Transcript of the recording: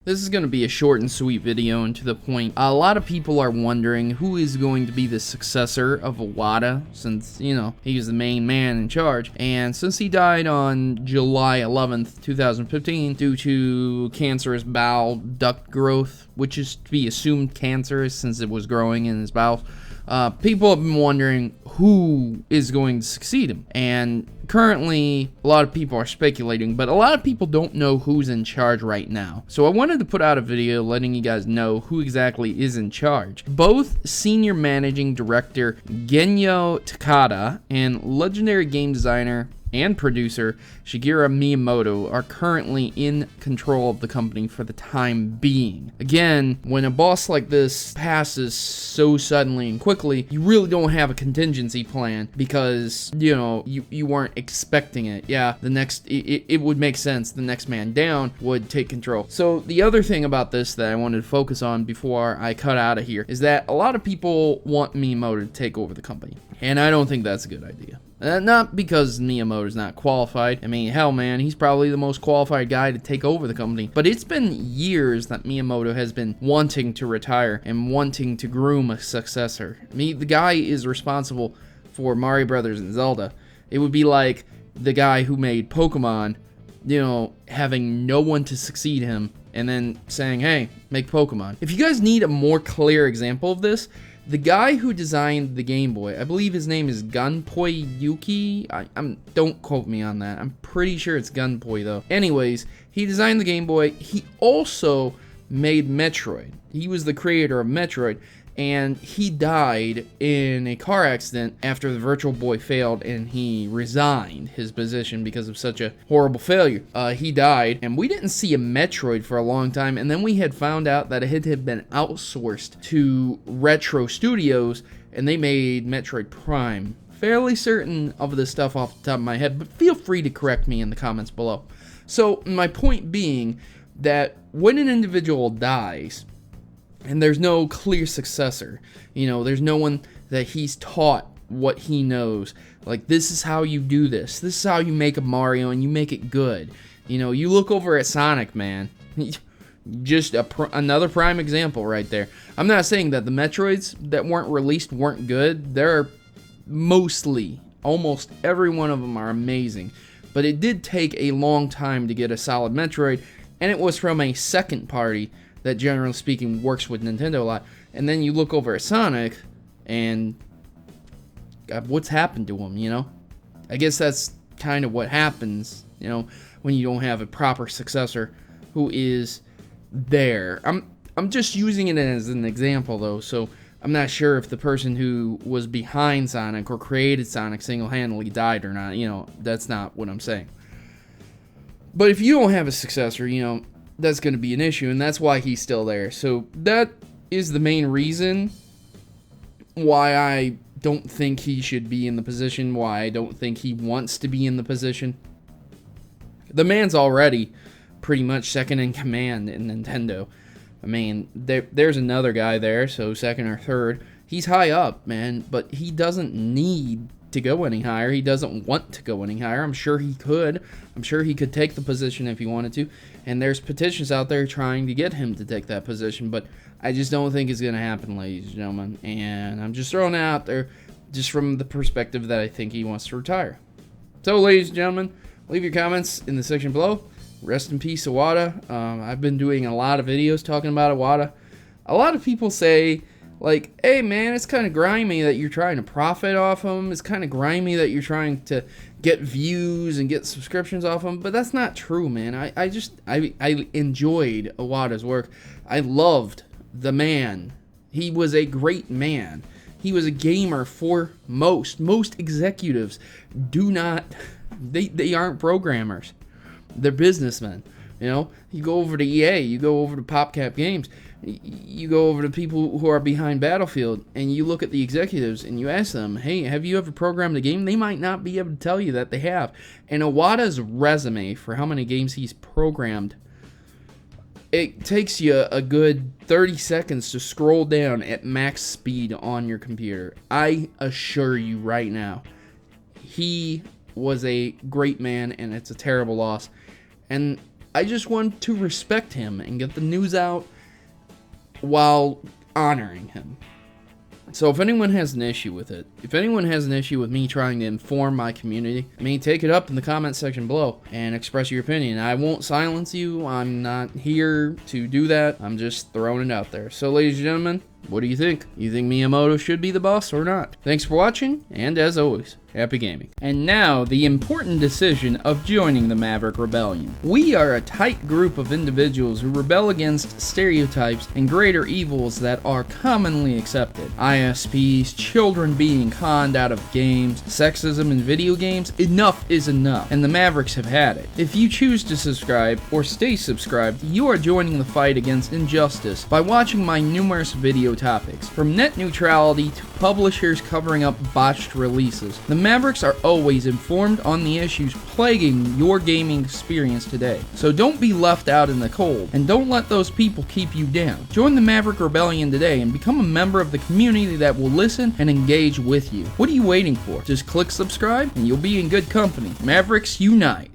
This is going to be a short and sweet video and to the point. A lot of people are wondering who is going to be the successor of Iwata, since, you know, he's the main man in charge. And since he died on July 11th, 2015, due to cancerous bowel duct growth, which is to be assumed cancerous since it was growing in his bowels, people have been wondering who is going to succeed him. And currently, a lot of people are speculating, but a lot of people don't know who's in charge right now. So I wanted to put out a video letting you guys know who exactly is in charge. Both Senior Managing Director Genyo Takada and legendary game designer and producer Shigeru Miyamoto are currently in control of the company for the time being. Again, when a boss like this passes so suddenly and quickly, you really don't have a contingency plan because, you know, you weren't expecting it. Yeah, it would make sense. The next man down would take control. So the other thing about this that I wanted to focus on before I cut out of here is that a lot of people want Miyamoto to take over the company, and I don't think that's a good idea. Not because Miyamoto's not qualified. I mean, hell, man, he's probably the most qualified guy to take over the company. But it's been years that Miyamoto has been wanting to retire and wanting to groom a successor. I mean, the guy is responsible for Mario Brothers and Zelda. It would be like the guy who made Pokemon, you know, having no one to succeed him and then saying, hey, make Pokemon. If you guys need a more clear example of this, the guy who designed the Game Boy, I believe his name is Gunpei Yuki. Don't quote me on that. I'm pretty sure it's Gunpei though. Anyways, he designed the Game Boy. He also made Metroid. He was the creator of Metroid, and he died in a car accident after the Virtual Boy failed, and he resigned his position because of such a horrible failure. He died, and we didn't see a Metroid for a long time, and then we had found out that it had been outsourced to Retro Studios, and they made Metroid Prime. Fairly certain of this stuff off the top of my head, but feel free to correct me in the comments below. So, my point being that when an individual dies, and there's no clear successor, you know, there's no one that he's taught what he knows. Like, this is how you do this. This is how you make a Mario and you make it good. You know, you look over at Sonic, man. Just another prime example right there. I'm not saying that the Metroids that weren't released weren't good. They're mostly, almost every one of them are amazing. But it did take a long time to get a solid Metroid, and it was from a second party that, generally speaking, works with Nintendo a lot. And then you look over at Sonic, and God, what's happened to him, you know? I guess that's kind of what happens, you know, when you don't have a proper successor who is there. I'm just using it as an example, though, so I'm not sure if the person who was behind Sonic or created Sonic single-handedly died or not. You know, that's not what I'm saying. But if you don't have a successor, you know, that's going to be an issue, and that's why he's still there. So that is the main reason why I don't think he should be in the position, why I don't think he wants to be in the position. The man's already pretty much second in command in Nintendo. I mean, there's another guy there, so second or third. He's high up, man, but he doesn't need to go any higher. He doesn't want to go any higher. I'm sure he could. I'm sure he could take the position if he wanted to. And there's petitions out there trying to get him to take that position, but I just don't think it's going to happen, ladies and gentlemen. And I'm just throwing it out there just from the perspective that I think he wants to retire. So, ladies and gentlemen, leave your comments in the section below. Rest in peace, Iwata. I've been doing a lot of videos talking about Iwata. A lot of people say, like, hey man, it's kind of grimy that you're trying to profit off him. It's kind of grimy that you're trying to get views and get subscriptions off him. But that's not true, man. I enjoyed Iwata's work. I loved the man. He was a great man. He was a gamer for most executives do not, they aren't programmers. They're businessmen. You know, you go over to EA, you go over to PopCap Games, you go over to people who are behind Battlefield, and you look at the executives and you ask them, hey, have you ever programmed a game? They might not be able to tell you that they have. And Iwata's resume for how many games he's programmed, it takes you a good 30 seconds to scroll down at max speed on your computer. I assure you right now, he was a great man, and it's a terrible loss. And I just want to respect him and get the news out while honoring him. So if anyone has an issue with it, if anyone has an issue with me trying to inform my community, take it up in the comment section below and express your opinion. I won't silence you. I'm not here to do that. I'm just throwing it out there. So ladies and gentlemen, what do you think? You think Miyamoto should be the boss or not? Thanks for watching, and as always, happy gaming. And now, the important decision of joining the Maverick Rebellion. We are a tight group of individuals who rebel against stereotypes and greater evils that are commonly accepted. ISPs, children being conned out of games, sexism in video games, enough is enough, and the Mavericks have had it. If you choose to subscribe, or stay subscribed, you are joining the fight against injustice by watching my numerous video topics, from net neutrality to publishers covering up botched releases. The Mavericks are always informed on the issues plaguing your gaming experience today, so don't be left out in the cold, and don't let those people keep you down. Join the Maverick Rebellion today and become a member of the community that will listen and engage with you. What are you waiting for? Just click subscribe and you'll be in good company. Mavericks unite!